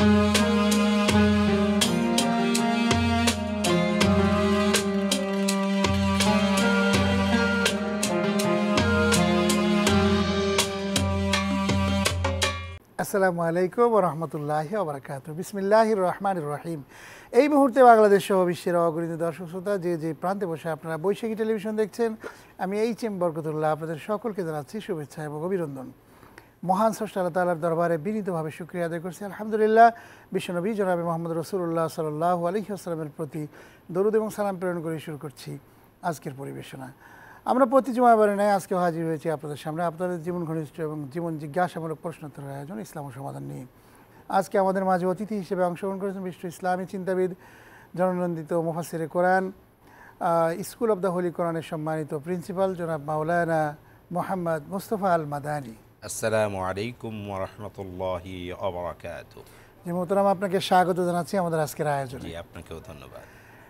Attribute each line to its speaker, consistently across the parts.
Speaker 1: আসসালামু আলাইকুম ওয়া রাহমাতুল্লাহি ওয়া বারাকাতুহু। বিসমিল্লাহির রহমানির রহিম। এই মুহূর্তে বাংলাদেশ সহ বিশ্বের অগণিত দর্শক শ্রোতা যে প্রান্তে বসে আপনারা বৈশাখী টেলিভিশন দেখছেন, আমি এইচ.এম. বরকতুল্লাহ আপনাদের সকলকে জানাচ্ছি শুভেচ্ছা এবং অভিনন্দন। মহান স্রষ্টা আল্লাহ তাআলার দরবারে বিনীতভাবে শুকরিয়া আদায় করছি আলহামদুলিল্লাহ। বিশ্বনবী জনাবে মুহাম্মদ রাসূলুল্লাহ সাল্লাল্লাহু আলাইহি ওয়াসাল্লামের প্রতি দরুদ এবং সালাম প্রেরণ করে শুরু করছি আজকের পরিবেশনা। আমরা প্রতি জুমাবারে নয় আজকেও হাজির হয়েছি আপনাদের সামনে আপনাদের জীবন ঘনিষ্ঠ এবং জীবন জিজ্ঞাসামূলক প্রশ্নোত্তরের আয়োজন ইসলাম ও সমাধান নিয়ে। আজকে আমাদের মাঝে অতিথি হিসেবে অংশগ্রহণ করেছেন বিশ্ব ইসলামী চিন্তাবিদ, জননন্দিত মুফাসসিরে কোরআন, স্কুল অব দ্য হোলি কোরআনের সম্মানিত প্রিন্সিপাল জনাব মাওলানা মোহাম্মদ মুস্তফা আল মাদানী।
Speaker 2: আসসালামু আলাইকুম ওয়া রাহমাতুল্লাহি ওয়া বারাকাতুহু।
Speaker 1: জি মোহতারাম, আপনাকে স্বাগত জানাচ্ছি আমাদের আজকের আয়োজনে।
Speaker 2: জি, আপনাকেও ধন্যবাদ।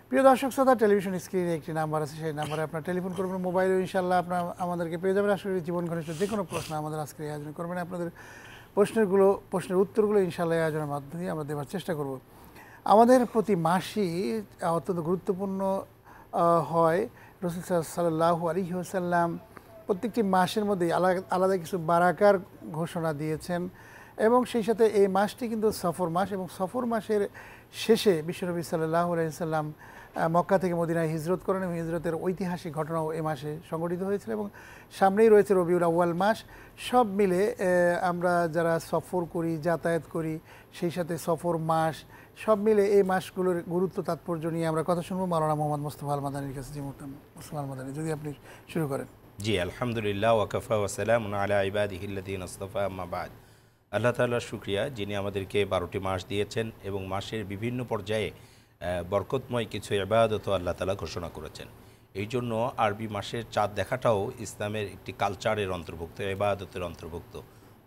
Speaker 1: প্রিয় দর্শক শ্রোতা, টেলিভিশন স্ক্রিনে একটি নাম্বার আছে, সেই নাম্বারে আপনার টেলিফোন করবেন, মোবাইলে ইনশাআল্লাহ আপনার আমাদেরকে পেয়ে যাবেন। আসলে জীবন ঘনিষ্ঠ যে কোনো প্রশ্ন আমাদের আজকের আয়োজন করবেন, আপনাদের প্রশ্নের উত্তরগুলো ইনশাআল্লাহ এই আয়োজনের মাধ্যমে আমরা দেওয়ার চেষ্টা করব। আমাদের প্রতি মাসই অত্যন্ত গুরুত্বপূর্ণ হয়। রাসূল সাল্লাল্লাহু আলাইহি ওয়াসাল্লাম প্রত্যেকটি মাসের মধ্যেই আলাদা কিছু বারাকার ঘোষণা দিয়েছেন এবং সেই সাথে এই মাসটি কিন্তু সফর মাস এবং সফর মাসের শেষে বিশ্বনবী সাল্লাল্লাহু আলাইহি ওয়াসাল্লাম মক্কা থেকে মদিনায় হিজরত করেন এবং হিজরতের ঐতিহাসিক ঘটনাও এ মাসে সংঘটিত হয়েছিল এবং সামনেই রয়েছে রবিউল আউয়াল মাস। সব মিলে আমরা যারা সফর করি, যাতায়াত করি, সেই সাথে সফর মাস, সব মিলে এই মাসগুলোর গুরুত্ব তাৎপর্য নিয়ে আমরা কথা শুনবো মাওলানা মোহাম্মদ মুস্তফা আল মাদানীর কাছে। জি মুস্তফা আল মাদানী, যদি আপনি শুরু করেন।
Speaker 2: জি, আলহামদুলিল্লাহ ওয়া কাফা ওয়া সালামুন আলা ইবাদিহিল্লাযীনা ইসতাফা, আম্মা বাদ। আল্লাহ তাআলার শুকরিয়া, যিনি আমাদেরকে 12টি মাস দিয়েছেন এবং মাসের বিভিন্ন পর্যায়ে বরকতময় কিছু ইবাদত আল্লাহ তাআলা ঘোষণা করেছেন। এই জন্য আরবি মাসের চাঁদ দেখাটাও ইসলামের একটি কালচারের অন্তর্ভুক্ত, ইবাদতের অন্তর্ভুক্ত।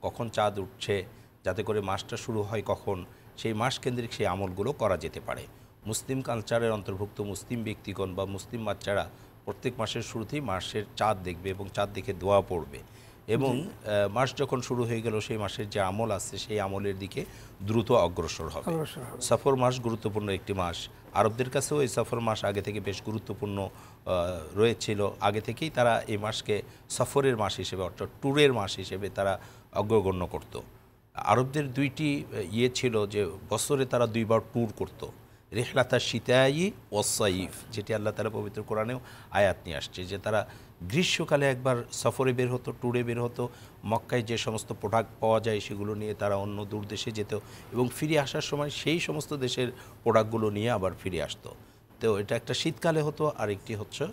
Speaker 2: কখন চাঁদ উঠছে, যাতে করে মাসটা শুরু হয় কখন, সেই মাস কেন্দ্রিক সেই আমলগুলো করা যেতে পারে। মুসলিম কালচারের অন্তর্ভুক্ত মুসলিম ব্যক্তিগণ বা মুসলিম বাচ্চারা প্রত্যেক মাসের শুরুতেই মাসের চাঁদ দেখবে এবং চাঁদ দেখে দোয়া পড়বে এবং মাস যখন শুরু হয়ে গেল সেই মাসের যে আমল আছে সেই আমলের দিকে দ্রুত অগ্রসর হবে। সফর মাস গুরুত্বপূর্ণ একটি মাস। আরবদের কাছেও এই সফর মাস আগে থেকে বেশ গুরুত্বপূর্ণ রয়েছিল। আগে থেকেই তারা এই মাসকে সফরের মাস হিসেবে, অর্থাৎ ট্যুরের মাস হিসেবে তারা অগ্রগণ্য করত। আরবদের দুইটি ছিল যে বছরে তারা দুইবার ট্যুর করত, রিহলাতা শীতায়ি ও সাইফ, যেটি আল্লাহ তাআলা পবিত্র কোরআনেও আয়াত নিয়ে আসছে, যে তারা গ্রীষ্মকালে একবার সফরে বের হতো, ট্যুরে বের হতো। মক্কায় যে সমস্ত প্রোডাক্ট পাওয়া যায় সেগুলো নিয়ে তারা অন্য দূর দেশে যেত এবং ফিরে আসার সময় সেই সমস্ত দেশের প্রোডাক্টগুলো নিয়ে আবার ফিরে আসতো। তো এটা একটা শীতকালে হতো আর একটি হচ্ছে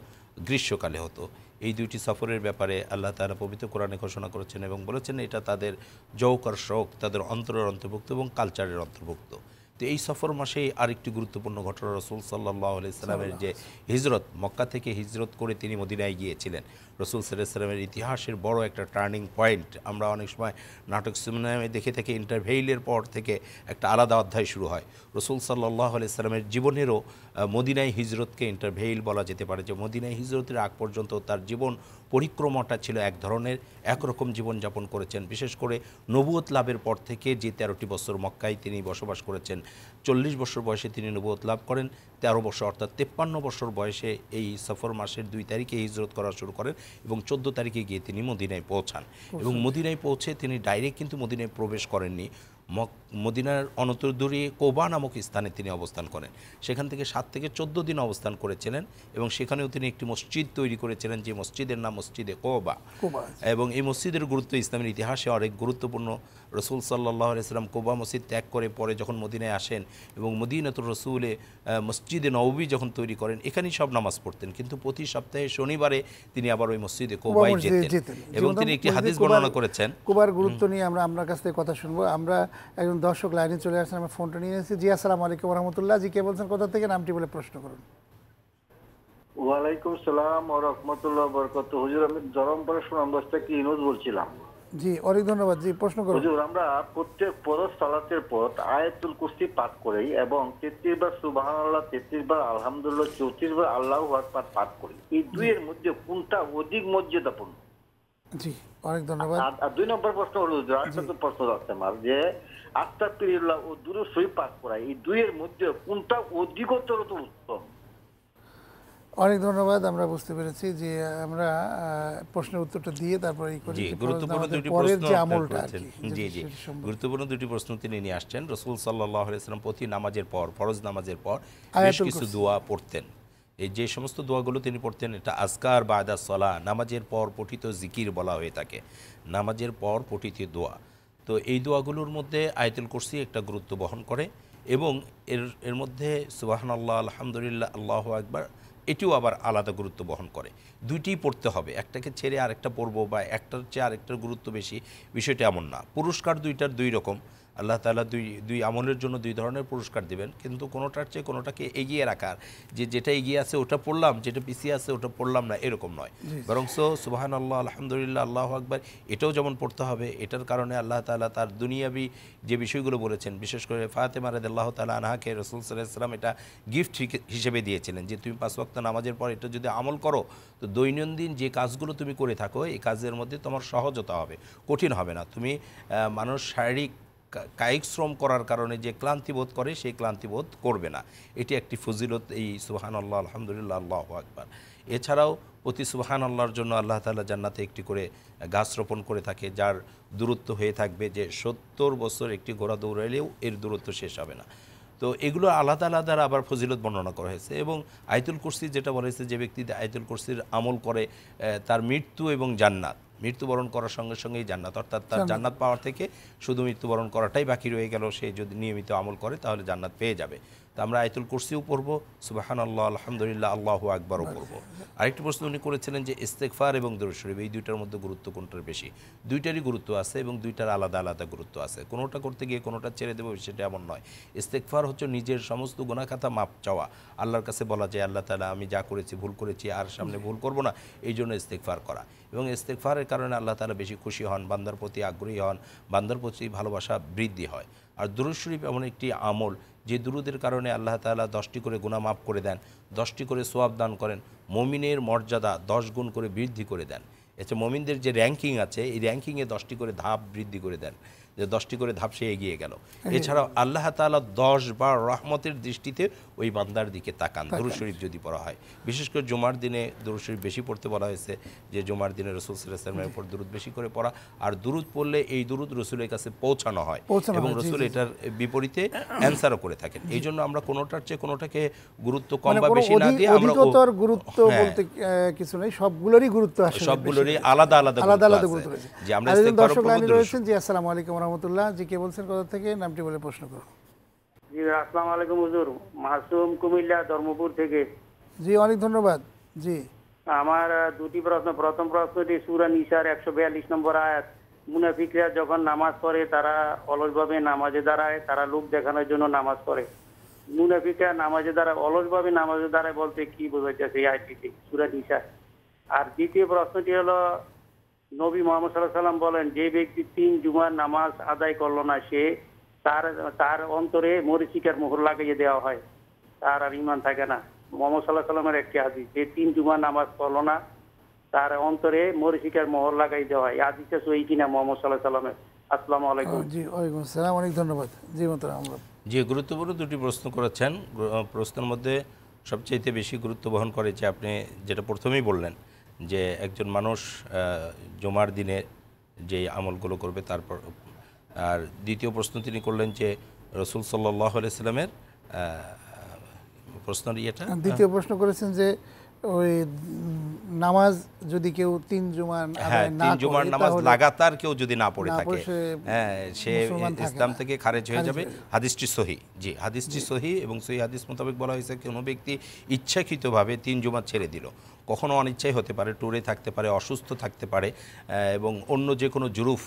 Speaker 2: গ্রীষ্মকালে হতো। এই দুইটি সফরের ব্যাপারে আল্লাহ তাআলা পবিত্র কোরআনে ঘোষণা করেছেন এবং বলেছেন এটা তাদের যৌক আর শৌক, তাদের অন্তরের অন্তর্ভুক্ত এবং কালচারের অন্তর্ভুক্ত। তো এই সফর মাসেই আরেকটি গুরুত্বপূর্ণ ঘটনা, রাসূল সাল্লাল্লাহু আলাইহি সাল্লামের যে হিজরত, মক্কা থেকে হিজরত করে তিনি মদিনায় গিয়েছিলেন। রাসূল সাল্লাল্লাহু আলাইহি সাল্লামের ইতিহাসের বড় একটা টার্নিং পয়েন্ট। আমরা অনেক সময় নাটক সিনেমায় দেখে থেকে ইন্টারভেইলের পর থেকে একটা আলাদা অধ্যায় শুরু হয়। রাসূল সাল্লাল্লাহু আলাইহি সাল্লামের জীবনেরও মদিনায় হিজরতকে ইন্টারভেইল বলা যেতে পারে, যে মদিনায় হিজরতের আগ পর্যন্ত তার জীবন পরিক্রমাটা ছিল এক ধরনের, একরকম জীবনযাপন করেছেন। বিশেষ করে নবুয়ত লাভের পর থেকে যে 13টি বছর মক্কায় তিনি বসবাস করেছেন, 40 বছর বয়সে তিনি নবুয়ত লাভ করেন, 13 বছর অর্থাৎ 53 বছর বয়সে এই সফর মাসের 2 তারিখে হিজরত করা শুরু করেন এবং 14 তারিখে গিয়ে তিনি মদিনায় পৌঁছান। এবং মদিনায় পৌঁছে তিনি ডাইরেক্ট কিন্তু মদিনায় প্রবেশ করেননি, মদিনার অনন্তদূরে কোবা নামক স্থানে তিনি অবস্থান করেন। সেখান থেকে 7 থেকে 14 দিন অবস্থান করেছিলেন এবং সেখানেও তিনি একটি মসজিদ তৈরি করেছিলেন, যে মসজিদের নাম মসজিদে কোবা। এবং এই মসজিদের গুরুত্ব ইসলামের ইতিহাসে অনেক গুরুত্বপূর্ণ। রাসূল সাল্লাল্লাহু আলাইহি সাল্লাম কোবা মসজিদ ত্যাগ করে পরে যখন মদিনায় আসেন এবং মদিনাতুর রাসূলে মসজিদে নববী যখন তৈরি করেন, এখানেই সব নামাজ পড়তেন, কিন্তু প্রতি সপ্তাহে শনিবারে তিনি আবার ওই মসজিদে কোবায় যেতেন এবং তিনি একটি হাদিস বর্ণনা করেছেন।
Speaker 1: কোবার গুরুত্ব নিয়ে আমরা আপনার কাছ থেকে কথা শুনবো। আমরা একজন দর্শক লাইনে চলে আসছেন, আমরা ফোনটা নিয়ে এসেছি। জি আসসালামু আলাইকুম ওয়া রাহমাতুল্লাহ। জি, কে বলছেন, কোথা থেকে, নামটি বলে প্রশ্ন করুন।
Speaker 3: ওয়ালাইকুম সালাম ওয়া রাহমাতুল্লাহি ওয়া বারাকাতুহু। হুজুর, আমি জরমপাড়া সুনামগঞ্জ থেকে ইনুজ বলছিলাম।
Speaker 1: জি, অনেক ধন্যবাদ। জি, প্রশ্ন করুন।
Speaker 3: হুজুর, আমরা প্রত্যেক ফরজ সালাতের পর আয়াতুল কুরসি পাঠ করি এবং 33 বার সুবহানাল্লাহ, 33 বার আলহামদুলিল্লাহ, 34 বার আল্লাহু আকবার পাঠ করি। এই দুইয়ের মধ্যে কোনটা অধিক মর্যাদাপূর্ণ?
Speaker 1: জি, অনেক ধন্যবাদ।
Speaker 3: আর 2 নম্বর প্রশ্ন হলো যে আরেকটা তো প্রশ্ন আছে আমার যে আস্তাগফিরুল্লাহ ও দুরূদ শরীফ পাঠ করা, এই দুইয়ের মধ্যে কোনটা অধিকতর উত্তম?
Speaker 1: অনেক ধন্যবাদ। আমরা বুঝতে পেরেছি যে আমরা প্রশ্নের উত্তরটা দিয়ে তারপরে এই করি
Speaker 2: জি,
Speaker 1: যে
Speaker 2: গুরুত্বপূর্ণ
Speaker 1: আমাদের
Speaker 2: দুটি
Speaker 1: পরের
Speaker 2: প্রশ্ন
Speaker 1: যে
Speaker 2: আপনার
Speaker 1: আমলটা আর
Speaker 2: করেছেন।
Speaker 1: কি,
Speaker 2: জি, জি,
Speaker 1: সেটা সম্পর্কে।
Speaker 2: গুরুত্বপূর্ণ দুটি প্রশ্ন তিনি নিয়ে আসছেন। রাসূল সাল্লাল্লাহু আলাইহি ওয়াসাল্লাম প্রতি নামাজের পর, ফরজ নামাজের পর বেশ
Speaker 1: আয়াতুল
Speaker 2: কিছু
Speaker 1: কুরসি।
Speaker 2: দোয়া পড়তেন। এই যে সমস্ত দোয়াগুলো তিনি পড়তেন, এটা আজকার বাদা সলাহ, নামাজের পর পঠিত জিকির বলা হয়ে থাকে, নামাজের পর পঠিত দোয়া। তো এই দোয়াগুলোর মধ্যে আয়াতুল কুরসি একটা গুরুত্ব বহন করে এবং এর মধ্যে সুবহানাল্লাহ, আলহামদুলিল্লাহ, আল্লাহু আকবার, এটিও আবার আলাদা গুরুত্ব বহন করে। দুইটিই পড়তে হবে, একটাকে ছেড়ে আরেকটা পড়বো বা একটার চেয়ে আরেকটার গুরুত্ব বেশি, বিষয়টা এমন না। পুরস্কার দুইটার দুই রকম। আল্লাহ তাআলা দুই আমলের জন্য দুই ধরনের পুরস্কার দিবেন, কিন্তু কোনোটার চেয়ে কোনোটাকে এগিয়ে রাখার, যে যেটা এগিয়ে আছে ওটা পড়লাম, যেটা পিছিয়ে আছে ওটা পড়লাম না, এরকম নয়। বরং সুবহানাল্লাহ, আলহামদুলিল্লাহ, আল্লাহু আকবার, এটাও যেমন পড়তে হবে। এটার কারণে আল্লাহ তাআলা তার দুনিয়াবি যে বিষয়গুলো বলেছেন, বিশেষ করে ফাতেমা রাদিয়াল্লাহু তাআলা আনহাকে রাসূল সাল্লাল্লাহু আলাইহি ওয়াসাল্লাম এটা গিফট হিসেবে দিয়েছিলেন যে তুমি 5 ওয়াক্ত নামাজের পর এটা যদি আমল করো, তো দৈনন্দিন যে কাজগুলো তুমি করে থাকো এই কাজের মধ্যে তোমার সহজতা হবে, কঠিন হবে না। তুমি মানুষ শারীরিক কায়িক শ্রম করার কারণে যে ক্লান্তি বোধ করে সেই ক্লান্তি বোধ করবে না। এটি একটি ফজিলত, এই সুবহানাল্লাহ, আলহামদুলিল্লাহ, আল্লাহু আকবার। এছাড়াও প্রতি সুবহানাল্লাহর জন্য আল্লাহ তাআলা জান্নাতে একটি করে গাছ রোপণ করে থাকে, যার দূরত্ব হয়ে থাকবে যে 70 বছর একটি ঘোড়া দৌড়াইলেও এর দূরত্ব শেষ হবে না। তো এগুলো আলাদা আলাদা আবার ফজিলত বর্ণনা করা হয়েছে। এবং আয়াতুল কুরসি যেটা বলা হয়েছে, যে ব্যক্তি আয়াতুল কুরসির আমল করে তার মৃত্যু এবং জান্নাত, মৃত্যুবরণ করার সঙ্গে সঙ্গেই জান্নাত, অর্থাৎ তার জান্নাত পাওয়ার থেকে শুধু মৃত্যুবরণ করাটাই বাকি রয়ে গেল। সে যদি নিয়মিত আমল করে তাহলে জান্নাত পেয়ে যাবে। তো আমরা আয়াতুল কুরসিও পড়ব, সুবহানাল্লাহ, আলহামদুলিল্লাহ, আল্লাহু আকবারও পড়ব। আরেকটি প্রশ্ন উনি করেছিলেন যে ইস্তেগফার এবং দরুদ শরীফ, এই দুইটার মধ্যে গুরুত্ব কোনটার বেশি? দুইটারই গুরুত্ব আছে এবং দুইটার আলাদা আলাদা গুরুত্ব আছে। কোনোটা করতে গিয়ে কোনোটা ছেড়ে দেবো সেটা এমন নয়। ইস্তেগফার হচ্ছে নিজের সমস্ত গুনাহ খাতা মাপ চাওয়া, আল্লাহর কাছে বলা যায় আল্লাহ তাআলা আমি যা করেছি ভুল করেছি, আর সামনে ভুল করব না, এই জন্য ইস্তেগফার করা। এবং ইস্তেগফারের কারণে আল্লাহ তাআলা বেশি খুশি হন, বান্দার প্রতি আগ্রহী হন, বান্দার প্রতি ভালোবাসা বৃদ্ধি হয়। আর দুরূদ শরীফ এমন একটি আমল যে দুরূদের কারণে আল্লাহ তাআলা 10টি করে গুনাহ মাফ করে দেন, 10টি করে সওয়াব দান করেন, মুমিনের মর্যাদা 10 গুণ করে বৃদ্ধি করে দেন। এতে মুমিনদের যে র্যাঙ্কিং আছে এই র্যাঙ্কিংয়ে 10টি করে ধাপ বৃদ্ধি করে দেন, যে 10টি করে ধাপ সে এগিয়ে গেল। এছাড়াও আল্লাহ তাআলা 10 বার রহমতের দৃষ্টিতে ওই বান্দার দিকে তাকান দুরূদ শরীফ যদি পড়া হয়। বিশেষ করে জুমার দিনে দুরূদ শরীফ বেশি পড়তে বলা হয়েছে, যে জুমার দিনে রাসূল সাল্লাল্লাহু আলাইহি ওয়াসাল্লামের উপর দুরূদ বেশি করে পড়া, আর দুরূদ পড়লে এই দুরূদ রাসূলের কাছে পৌঁছানো হয় এবং রাসূল এটার বিপরীতে অ্যানসারও করে থাকেন। এই জন্য আমরা কোনোটার চেয়ে কোনোটাকে গুরুত্ব কম বা বেশি না দিয়ে আমরা
Speaker 1: অধিকতর গুরুত্ব বলতে কিছু নেই, সবগুলোরই গুরুত্ব আসলে
Speaker 2: সবগুলোরই আলাদা আলাদা
Speaker 1: আলাদা গুরুত্ব
Speaker 2: আছে।
Speaker 1: রয়েছে।
Speaker 2: যে আমরা
Speaker 1: আরেকজন
Speaker 2: ইস্তেগফার
Speaker 1: দর্শক
Speaker 2: পড়ব,
Speaker 1: লাইনে
Speaker 2: দুরূদ
Speaker 1: রয়েছেন। জি, আসসালামু আলাইকুম ওয়া রাহমাতুল্লাহ। জি, কে বলছেন, কোথা থেকে, নামটি বলে প্রশ্ন করুন।
Speaker 4: জি, আসসালামু আলাইকুম হুজুর। মাসুম, কুমিল্লা ধর্মপুর থেকে।
Speaker 1: জি, অনেক ধন্যবাদ। জি,
Speaker 4: আমার দুটি প্রশ্ন। প্রথম প্রশ্নটি সূরা নিসার 142 নম্বর আয়াত। মুনাফিকরা যখন নামাজ পড়ে তারা অলসভাবে নামাজে দাঁড়ায়, তারা লোক দেখানোর জন্য নামাজ পড়ে। মুনাফিকরা নামাজে দাঁড়ায়, অলসভাবে নামাজে দাঁড়ায় বলতে কি বোঝাইতেছে এই আয়াতটিতে, সূরা নিসা? আর দ্বিতীয় প্রশ্নটি হলো, নবী মুহাম্মদ সাল্লাল্লাহু আলাইহি ওয়াসাল্লাম বলেন যে ব্যক্তি 3 জুমার নামাজ আদায় করলো না, সে তার অন্তরে মরিচিকার মোহর লাগিয়ে দেওয়া হয়, তার আর ঈমান থাকে না। মুহাম্মদ সাল্লাল্লাহু আলাইহি ওয়াসাল্লামের একটি হাদিস, যে 3 জুমার নামাজ পড়লো না তার অন্তরে মরিচিকার মোহর লাগাই দেওয়া হয়। এই হাদিসটা সহিহ কিনা মুহাম্মদ সাল্লাল্লাহু আলাইহি ওয়াসাল্লামের? আসসালামু আলাইকুম।
Speaker 1: জি, ওয়ালাইকুম আসসালাম, অনেক ধন্যবাদ। জি, মোহতারাম। আমরা
Speaker 2: যে গুরুত্বপূর্ণ দুটি প্রশ্ন করেছেন, প্রশ্নের মধ্যে সবচেয়ে বেশি গুরুত্ব বহন করে যে আপনি যেটা প্রথমেই বললেন, যে একজন মানুষ জুমার দিনে যে আমলগুলো করবে তারপর। আর দ্বিতীয় প্রশ্ন তিনি করলেন যে রাসূল সাল্লাল্লাহু আলাইহি সাল্লামের প্রশ্নের ইয়েটা।
Speaker 1: দ্বিতীয় প্রশ্ন করেছেন যে ওই নামাজ যদি কেউ 3 জুমার
Speaker 2: হ্যাঁ, 3 জুমার নামাজ লাগাতার কেউ যদি না পড়ে থাকে, হ্যাঁ, সে ইসলাম থেকে খারেজ হয়ে যাবে। হাদিসটি সহিহ। জি, হাদিসটি সহিহ এবং সহিহ হাদিস মোতাবেক বলা হয়েছে কোনো ব্যক্তি ইচ্ছাকৃতভাবে 3 জুমা ছেড়ে দিল, কখনো অনিচ্ছাই হতে পারে, ট্যুরে থাকতে পারে, অসুস্থ থাকতে পারে, এবং অন্য যে কোনো জুরুফ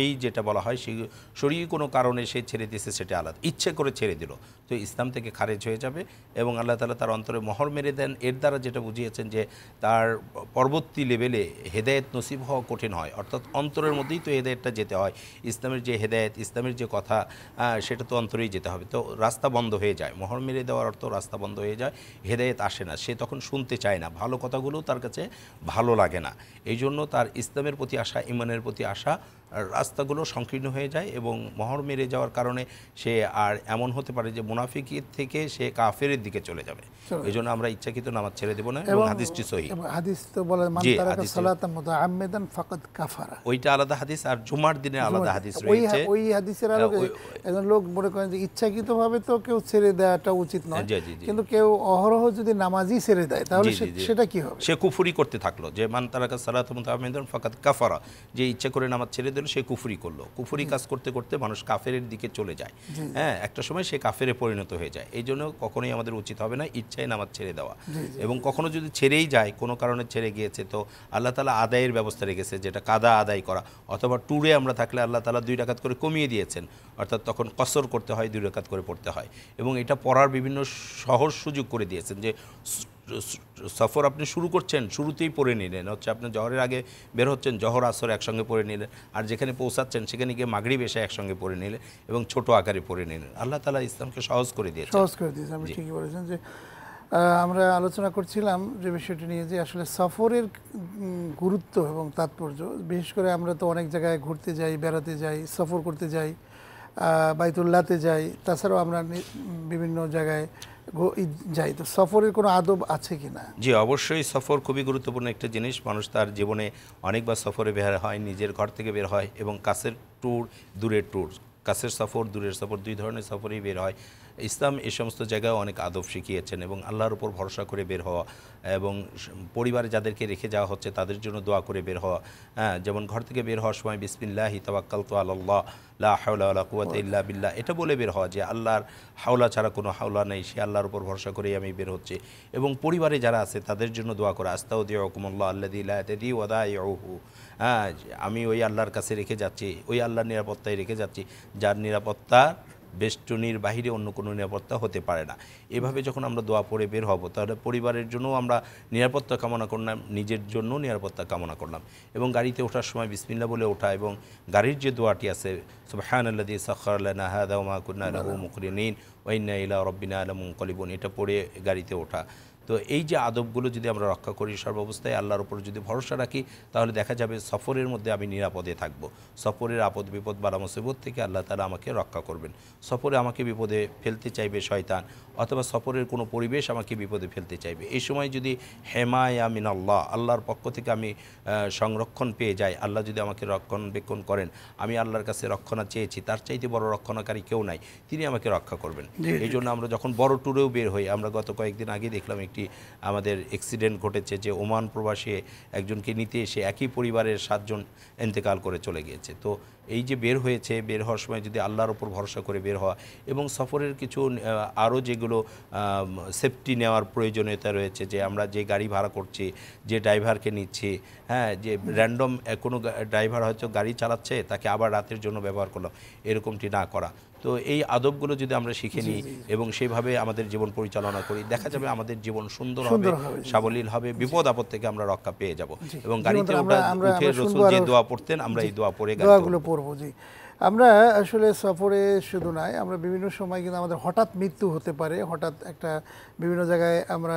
Speaker 2: এই যেটা বলা হয় সেই শরীর কোনো কারণে সে ছেড়ে দিয়েছে সেটা আলাদা, ইচ্ছে করে ছেড়ে দিল, তো ইসলাম থেকে খারেজ হয়ে যাবে। এবং আল্লাহ তাআলা তার অন্তরে মোহর মেরে দেন। এর দ্বারা যেটা বুঝিয়েছেন যে তার পরবর্তী লেভেলে হেদায়েত নসিব হওয়া কঠিন হয়, অর্থাৎ অন্তরের মধ্যেই তো হেদায়েতটা যেতে হয়। ইসলামের যে হেদায়েত, ইসলামের যে কথা, সেটা তো অন্তরেই যেতে হবে। তো রাস্তা বন্ধ হয়ে যায়, মোহর মেরে দেওয়ার অর্থ রাস্তা বন্ধ হয়ে যায়, হেদায়েত আসে না, সে তখন শুনতে চায় না, ভালো কথা কথাগুলো তার কাছে ভালো লাগে না। এই জন্য তার ইসলামের প্রতি আশা, ইমানের প্রতি আশা, রাস্তাগুলো সংকীর্ণ হয়ে যায় এবং মোহর মেরে যাওয়ার কারণে সে আর এমন হতে পারে যে মুনাফিকের থেকে সে কাফেরের দিকে চলে যাবে। এই জন্য আমরা ইচ্ছাকৃত নামাজ ছেড়ে দেব না, এবং হাদিসটি সহিহ।
Speaker 1: এবং হাদিস তো বলে মান
Speaker 2: জি,
Speaker 1: তারাকা
Speaker 2: হাদিসে-
Speaker 1: সালাতান মুতাআম্মিদান ফাকাদ কাফারা।
Speaker 2: ওইটা আলাদা হাদিস, আর জুমার দিনে আলাদা হাদিস রয়েছে।
Speaker 1: ওই হাদিসের আলোকে একজন লোক মনে করেন যে ইচ্ছাকৃতভাবে তো কেউ ছেড়ে দেওয়াটা উচিত নয়,
Speaker 2: জি, জি, জি।
Speaker 1: কিন্তু কেউ অহরহ যদি নামাজই ছেড়ে দেয় তাহলে
Speaker 2: জি, জি, জি।
Speaker 1: সেটা কি হবে?
Speaker 2: সে কুফরি করতে থাকলো, যে মান তারাকা সালাতান মুতাআম্মিদান ফাকাদ কাফারা, যে ইচ্ছা করে নামাজ ছেড়ে দিল সে কুফরি করলো। কুফরি কাজ করতে করতে মানুষ কাফেরের দিকে চলে যায়। হ্যাঁ, একটা সময় সে কাফেরে পরিণত হয়ে যায়। এই জন্য কখনোই আমাদের উচিত হবে না ইচ্ছায় নামাজ ছেড়ে দেওয়া। এবং কখনো যদি ছেড়েই যায়, কোনো কারণে ছেড়ে গিয়েছে, তো আল্লাহ তাআলা আদায়ের ব্যবস্থা রেখেছে, যেটা কাদা আদায় করা, অথবা ট্যুরে আমরা থাকলে আল্লাহ তাআলা 2 রাকাত করে কমিয়ে দিয়েছেন, অর্থাৎ তখন কসর করতে হয়, 2 রাকাত করে পড়তে হয়। এবং এটা পড়ার বিভিন্ন সহজ সুযোগ করে দিয়েছেন, যে সফর আপনি শুরু করছেন, শুরুতেই পড়ে নিলেন, হচ্ছে আপনি জহরের আগে বের হচ্ছেন, জহর আসর একসঙ্গে পড়ে নিলেন, আর যেখানে পৌঁছাচ্ছেন সেখানে গিয়ে মাগরিব এসে একসঙ্গে পড়ে নিলেন, এবং ছোট আকারে পড়ে নিলেন। আল্লাহ তাআলা ইসলামকে সহজ করে দিয়েছেন।
Speaker 1: সহজ করে দিয়েছে, আপনি ঠিকই বলেছেন। যে আমরা আলোচনা করছিলাম যে বিষয়টি নিয়ে, যে আসলে সফরের গুরুত্ব এবং তাৎপর্য। বিশেষ করে আমরা তো অনেক জায়গায় ঘুরতে যাই, বেড়াতে যাই, সফর করতে যাই, বাইতুল্লাহতে যাই, তাছাড়াও আমরা বিভিন্ন জায়গায় যাই। তো সফরের কোনো আদব আছে কি না?
Speaker 2: জি, অবশ্যই সফর খুবই গুরুত্বপূর্ণ একটা জিনিস। মানুষ তার জীবনে অনেকবার সফরে বের হয়, নিজের ঘর থেকে বের হয়, এবং কাছের ট্যুর, দূরের ট্যুর, কাছের সফর, দূরের সফর, 2 ধরনের সফরেই বের হয়। ইসলাম এই সমস্ত জায়গায় অনেক আদব শিখিয়েছেন, এবং আল্লাহর উপর ভরসা করে বের হওয়া, এবং পরিবারে যাদেরকে রেখে যাওয়া হচ্ছে তাদের জন্য দোয়া করে বের হওয়া। হ্যাঁ, যেমন ঘর থেকে বের হওয়ার সময় বিসমিল্লাহি তাওয়াক্কালতু আলাল্লাহ লা হাওলা ওয়ালা কুওয়াতা ইল্লা বিল্লাহ, এটা বলে বের হওয়া, যে আল্লাহর হাওলা ছাড়া কোনো হাওলা নেই, সে আল্লাহর উপর ভরসা করেই আমি বের হচ্ছি। এবং পরিবারে যারা আছে তাদের জন্য দোয়া করা, আস্তাউদিউকুমুল্লাহ আল্লাযী লা তাদি ওয়াদাইউহু, হ্যাঁ, আমি ওই আল্লাহর কাছে রেখে যাচ্ছি, ওই আল্লাহর নিরাপত্তায় রেখে যাচ্ছি, যার নিরাপত্তা বেষ্টনীর বাহিরে অন্য কোনো নিরাপত্তা হতে পারে না। এভাবে যখন আমরা দোয়া পড়ে বের হব, তাহলে পরিবারের জন্য আমরা নিরাপত্তা কামনা করলাম, নিজের জন্য নিরাপত্তা কামনা করলাম। এবং গাড়িতে ওঠার সময় বিসমিল্লাহ বলে ওঠা, এবং গাড়ির যে দোয়াটি আছে, সুবহানাল্লাযী সাখখারা লানা হাযা ওয়া মা কুন্না লাহু মুকরিনিন ওয়া ইন্না ইলা রাব্বিনা লামুনকালিবুন, এটা পড়ে গাড়িতে ওঠা। তো এই যে আদবগুলো যদি আমরা রক্ষা করি, সর্বাবস্থায় আল্লাহর উপর যদি ভরসা রাখি, তাহলে দেখা যাবে সফরের মধ্যে আমি নিরাপদে থাকব। সফরের আপদ বিপদ বালা মুসিবত থেকে আল্লাহ তাআলা আমাকে রক্ষা করবেন। সফরে আমাকে বিপদে ফেলতে চাইবে শয়তান, অথবা সফরের কোনো পরিবেশ আমাকে বিপদে ফেলতে চাইবে। এই সময় যদি হেমায়া মিনাল্লাহ, আল্লাহর পক্ষ থেকে আমি সংরক্ষণ পেয়ে যাই, আল্লাহ যদি আমাকে রক্ষণাবেক্ষণ করেন, আমি আল্লাহর কাছে রক্ষণা চেয়েছি, তার চাইতে বড় রক্ষণাকারী কেউ নাই, তিনি আমাকে রক্ষা করবেন। এই জন্য আমরা যখন বড় ট্যুরেও বের হই, আমরা গত কয়েকদিন আগে দেখলাম একটি আমাদের অ্যাক্সিডেন্ট ঘটেছে, যে ওমান প্রবাসী একজনকে নিতে এসে একই পরিবারের 7 জন ইন্তেকাল করে চলে গিয়েছে। তো এই যে বের হয়েছে, বের হওয়ার সময় যদি আল্লাহর উপর ভরসা করে বের হওয়া, এবং সফরের কিছু আরও যেগুলো সেফটি নেওয়ার প্রয়োজনীয়তা রয়েছে, যে আমরা যে গাড়ি ভাড়া করছি, যে ড্রাইভারকে নিচ্ছি, হ্যাঁ, যে র্যান্ডম কোনো ড্রাইভার হয়তো গাড়ি চালাচ্ছে, তাকে আবার রাতের জন্য ব্যবহার করলাম, এরকমটি না করা। তো এই আদবগুলো যদি আমরা শিখে নিই এবং সেইভাবে আমাদের জীবন পরিচালনা করি, দেখা যাবে আমাদের জীবন সুন্দর হবে, সাবলীল হবে, বিপদ আপদ থেকে আমরা রক্ষা পেয়ে যাব। এবং গাড়িতে উঠে রাসূল যে দোয়া পড়তেন, আমরা এই দোয়া পড়ে
Speaker 1: দোয়াগুলো পড়বো। জি, আমরা আসলে সফরে শুধু নয়, আমরা বিভিন্ন সময় কিন্তু আমাদের হঠাৎ মৃত্যু হতে পারে, হঠাৎ একটা বিভিন্ন জায়গায় আমরা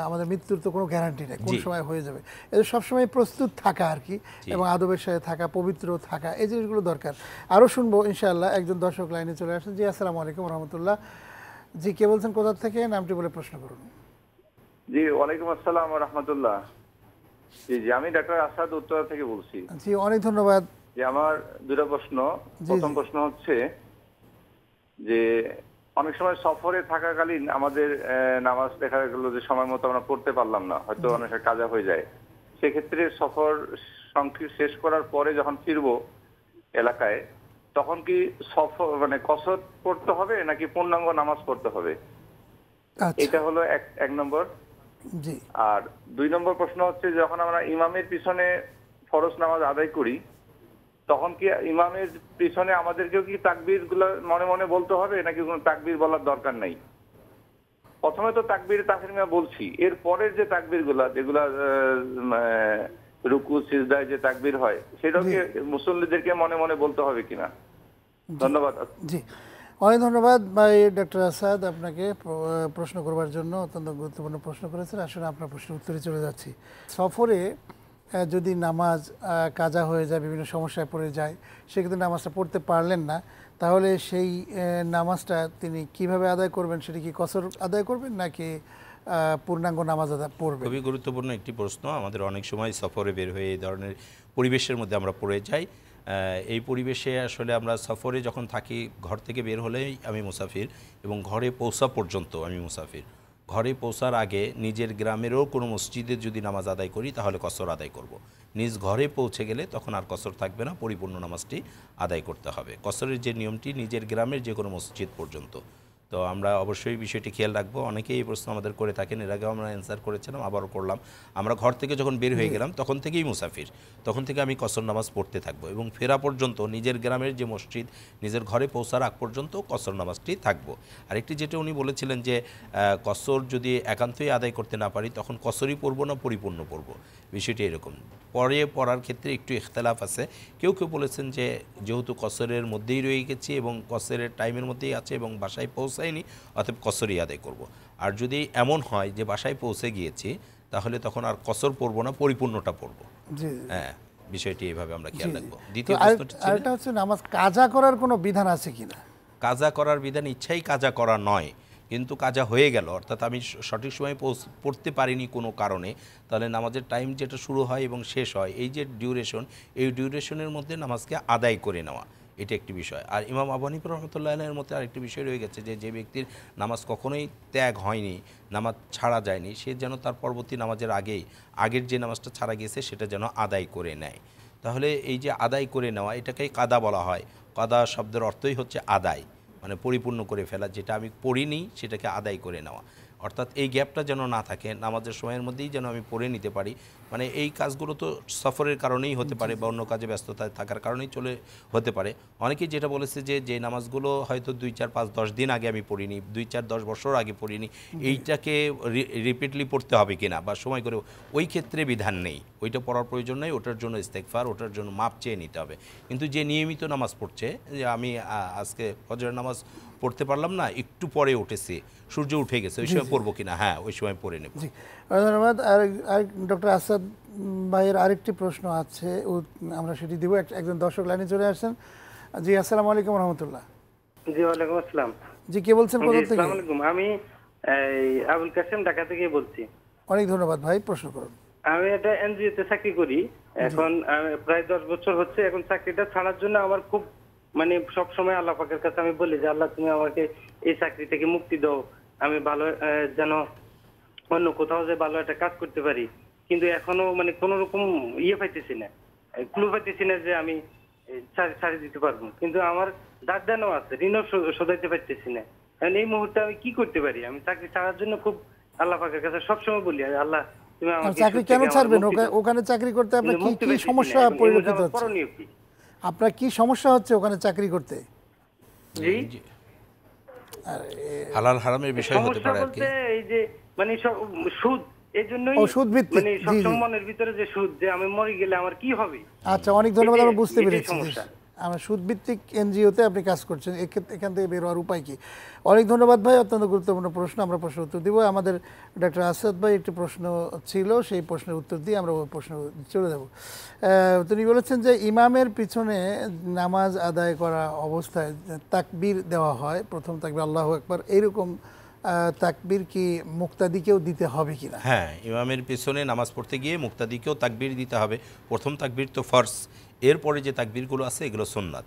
Speaker 1: আমাদের মৃত্যুর তো কোনো গ্যারান্টি নেই, কোন সময় হয়ে যাবে। এদের সবসময় প্রস্তুত থাকা আর কি, এবং আদবের সাথে থাকা, পবিত্র থাকা, এই জিনিসগুলো দরকার। আরও শুনবো ইনশাআল্লাহ। একজন দর্শক লাইনে চলে আসেন। জি, আসসালামু আলাইকুম রহমতুল্লাহ। জি, কে বলছেন, কোথা থেকে? নামটি বলে প্রশ্ন করুন।
Speaker 5: জি, ওয়ালাইকুম আসসালাম ওয়া রাহমাতুল্লাহ। জি, আমি ডাক্তার আসাদ উত্তরা থেকে বলছি।
Speaker 1: জি, অনেক ধন্যবাদ।
Speaker 5: যে আমার 2টা প্রশ্ন। প্রথম প্রশ্ন হচ্ছে যে অনেক সময় সফরে থাকাকালীন আমাদের নামাজ দেখা গেল যে সময় মতো আমরা পড়তে পারলাম না, হয়তো অনেক কাজা হয়ে যায়। সেক্ষেত্রে সফর শেষ করার পরে যখন ফিরবো এলাকায়, তখন কি সফর মানে কসর পড়তে হবে নাকি পূর্ণাঙ্গ নামাজ পড়তে হবে? এটা হলো এক নম্বর।
Speaker 1: জি।
Speaker 5: আর 2 নম্বর প্রশ্ন হচ্ছে, যখন আমরা ইমামের পিছনে ফরজ নামাজ আদায় করি, তখন কি ইমামের পিছনে আমাদেরকেও কি তাকবীর গুলো মনে মনে বলতে হবে নাকি কোনো তাকবীর বলার দরকার নাই? প্রথমে তো তাকবীর তাহরিমা বলছি, এর পরের যে তাকবীর গুলা, যেগুলা রুকু সিজদায় যে তাকবীর হয়, সেটাও কি মুসল্লিদেরকে মনে মনে বলতে হবে কিনা? ধন্যবাদ।
Speaker 1: জি, অনেক ধন্যবাদ ভাই ডক্টর আসাদ আপনাকে প্রশ্ন করবার জন্য। অত্যন্ত গুরুত্বপূর্ণ প্রশ্ন করেছেন। আসলে আপনার প্রশ্নের উত্তরে চলে যাচ্ছি। সফরে যদি নামাজ কাজা হয়ে যায়, বিভিন্ন সমস্যায় পড়ে যায়, সেক্ষেত্রে নামাজটা পড়তে পারলেন না, তাহলে সেই নামাজটা তিনি কিভাবে আদায় করবেন? সেটা কি কসর আদায় করবেন নাকি পূর্ণাঙ্গ নামাজ আদায় পড়বেন?
Speaker 2: খুবই গুরুত্বপূর্ণ একটি প্রশ্ন। আমাদের অনেক সময় সফরে বের হয়ে এই ধরনের পরিবেশের মধ্যে আমরা পড়ে যাই। এই পরিবেশে আসলে আমরা সফরে যখন থাকি, ঘর থেকে বের হলেই আমি মুসাফির এবং ঘরে পৌঁছা পর্যন্ত আমি মুসাফির। ঘরে পৌঁছার আগে নিজের গ্রামেরও কোনো মসজিদে যদি নামাজ আদায় করি তাহলে কসর আদায় করব। নিজ ঘরে পৌঁছে গেলে তখন আর কসর থাকবে না, পরিপূর্ণ নামাজটি আদায় করতে হবে। কসরের যে নিয়মটি নিজের গ্রামের যে কোনো মসজিদ পর্যন্ত। তো আমরা অবশ্যই বিষয়টি খেয়াল রাখবো। অনেকেই এই প্রশ্ন আমাদের করে থাকেন, এর আগেও আমরা অ্যান্সার করেছিলাম, আবারও করলাম। আমরা ঘর থেকে যখন বের হয়ে গেলাম তখন থেকেই মুসাফির, তখন থেকে আমি কসর নামাজ পড়তে থাকবো এবং ফেরা পর্যন্ত নিজের গ্রামের যে মসজিদ, নিজের ঘরে পৌঁছার আগ পর্যন্ত কসর নামাজটি থাকবো। আরেকটি যেটা উনি বলেছিলেন যে কসর যদি একান্তই আদায় করতে না পারি তখন কসরই পড়বো না পরিপূর্ণ পড়বো, বিষয়টি এরকম। পরে পড়ার ক্ষেত্রে একটু ইখতলাফ আছে। কেউ কেউ বলেছেন যে যেহেতু কসরের মধ্যেই রয়ে গেছি এবং কসরের টাইমের মধ্যেই আছে এবং বাসায় পৌঁছায়নি, অতএব কসরই আদায় করব। আর যদি এমন হয় যে বাসায় পৌঁছে গিয়েছি তাহলে তখন আর কসর পড়বো না, পরিপূর্ণটা পড়বো। হ্যাঁ, বিষয়টি এইভাবে আমরা খেয়াল রাখবো। দ্বিতীয় প্রশ্নটি ছিল
Speaker 1: আরেকটা হচ্ছে নামাজ কাজা করার কোনো বিধান আছে কিনা?
Speaker 2: কাজা করার বিধান ইচ্ছাই কাজা করা নয়, কিন্তু কাজা হয়ে গেল, অর্থাৎ আমি সঠিক সময়ে পড়তে পারিনি কোনো কারণে, তাহলে নামাজের টাইম যেটা শুরু হয় এবং শেষ হয়, এই যে ডিউরেশন, এই ডিউরেশনের মধ্যে নামাজকে আদায় করে নেওয়া, এটা একটি বিষয়। আর ইমাম আবু হানিফা রাহমাতুল্লাহ আলাইহির মধ্যে আরেকটি বিষয় রয়ে গেছে যে ব্যক্তির নামাজ কখনোই ত্যাগ হয়নি, নামাজ ছাড়া যায়নি, সে যেন তার পরবর্তী নামাজের আগের যে নামাজটা ছাড়া গেছে সেটা যেন আদায় করে নেয়। তাহলে এই যে আদায় করে নেওয়া, এটাকেই কাদা বলা হয়। কাদা শব্দের অর্থই হচ্ছে আদায়, মানে পরিপূর্ণ করে ফেলা। যেটা আমি পড়িনি সেটাকে আদায় করে নেওয়া, অর্থাৎ এই গ্যাপটা যেন না থাকে, নামাজের সময়ের মধ্যেই যেন আমি পড়ে নিতে পারি। মানে এই কাজগুলো তো সফরের কারণেই হতে পারে বা অন্য কাজে ব্যস্ততায় থাকার কারণেই হতে পারে। অনেকেই যেটা বলেছে যে নামাজগুলো হয়তো 2, 4, 5, 10 দিন আগে আমি পড়িনি, 2, 4, 10 বছর আগে পড়িনি, এইটাকে রিপিটলি পড়তে হবে কিনা বা সময় করে, ওই ক্ষেত্রে বিধান নেই, ওইটা পড়ার প্রয়োজন নেই। ওটার জন্য ইস্তেগফার, ওটার জন্য মাপ চেয়ে নিতে হবে। কিন্তু যে নিয়মিত নামাজ পড়ছে, যে আমি আজকে ফজরের নামাজ পড়তে পারলাম না, একটু পরে উঠেছি, সূর্য উঠে গেছে, ওই সময় পড়বো কিনা, হ্যাঁ ওই সময় পড়ে নেব।
Speaker 1: জি, ধন্যবাদ। আর ডক্টর আসাদ ভাইয়ের আরেকটি প্রশ্ন আছে, আমরা সেটি দিব। একজন দর্শক লাইনে চলে আসছেন। জি, আসসালামু আলাইকুম রহমতুল্লাহ।
Speaker 4: জি, ওয়ালাইকুম আসসালাম।
Speaker 1: জি, কে বলছেন, কোথা থেকে?
Speaker 4: আসসালামু আলাইকুম, আমি আবুল কাসেম, ঢাকা থেকে বলছি।
Speaker 1: অনেক ধন্যবাদ ভাই, প্রশ্ন করুন।
Speaker 4: আমি একটা এনজিওতে চাকরি করি, এখন প্রায় 10 বছর হচ্ছে। এখন চাকরিটা ছাড়ার জন্য আমার খুব মানে সব সময় আল্লাহ পাকের কাছে আমি বলি যে আল্লাহ তুমি আমাকে এই চাকরি থেকে মুক্তি দাও, আমি ভালো যেন অন্য কোথাও যে ভালো একটা কাজ করতে পারি। কিন্তু এখনো মানে কোন রকম পাইতেছি না, ক্লু পাইতেছি না যে আমি ছাড়ি দিতে পারবো। কিন্তু আমার দাঁড় দানো আছে, ঋণও শোধাইতে পারতেছি না। কারণ এই মুহূর্তে আমি কি করতে পারি? আমি চাকরি ছাড়ার জন্য খুব আল্লাহ পাকের কাছে সবসময় বলি আল্লাহ তুমি আমাকে
Speaker 1: চাকরি কেন ছাড়বেন? ওখানে চাকরি করতে আপনার কি সমস্যা পরিলক্ষিত হচ্ছে? আপনার কি সমস্যা হচ্ছে ওখানে চাকরি করতে?
Speaker 4: জি,
Speaker 2: হালাল হারামের বিষয় হতে পারে আর কি।
Speaker 4: এই যে মানে সুদ, এই জন্যই
Speaker 1: সুদ ভিত্তিক,
Speaker 4: মানে সব মনের ভিতরে যে সুদ, যে আমি মরে গেলে আমার কি হবে।
Speaker 1: আচ্ছা, অনেক ধন্যবাদ, আমরা বুঝতে পেরেছি। আমরা সুদভিত্তিক এনজিওতে আপনি কাজ করছেন, এখান থেকে বের হওয়ার উপায় কি? অনেক ধন্যবাদ ভাই, অত্যন্ত গুরুত্বপূর্ণ প্রশ্ন। আমরা প্রশ্নের উত্তর দিব। আমাদের ডক্টর আসাদ ভাই একটি প্রশ্ন ছিল, সেই প্রশ্নের উত্তর দিয়ে আমরা ওই প্রশ্ন চলে যাব। তিনি বলেছেন যে ইমামের পিছনে নামাজ আদায় করা অবস্থায় তাকবীর দেওয়া হয়, প্রথম তাকবীর আল্লাহু আকবার, এইরকম তাকবীর কি মুক্তাদিকেও দিতে হবে কিনা?
Speaker 2: হ্যাঁ, ইমামের পিছনে নামাজ পড়তে গিয়ে মুক্তাদিকেও তাকবীর দিতে হবে। প্রথম তাকবীর তো ফরজ, এরপরে যে তাকবীরগুলো আছে এগুলো সুন্নাত,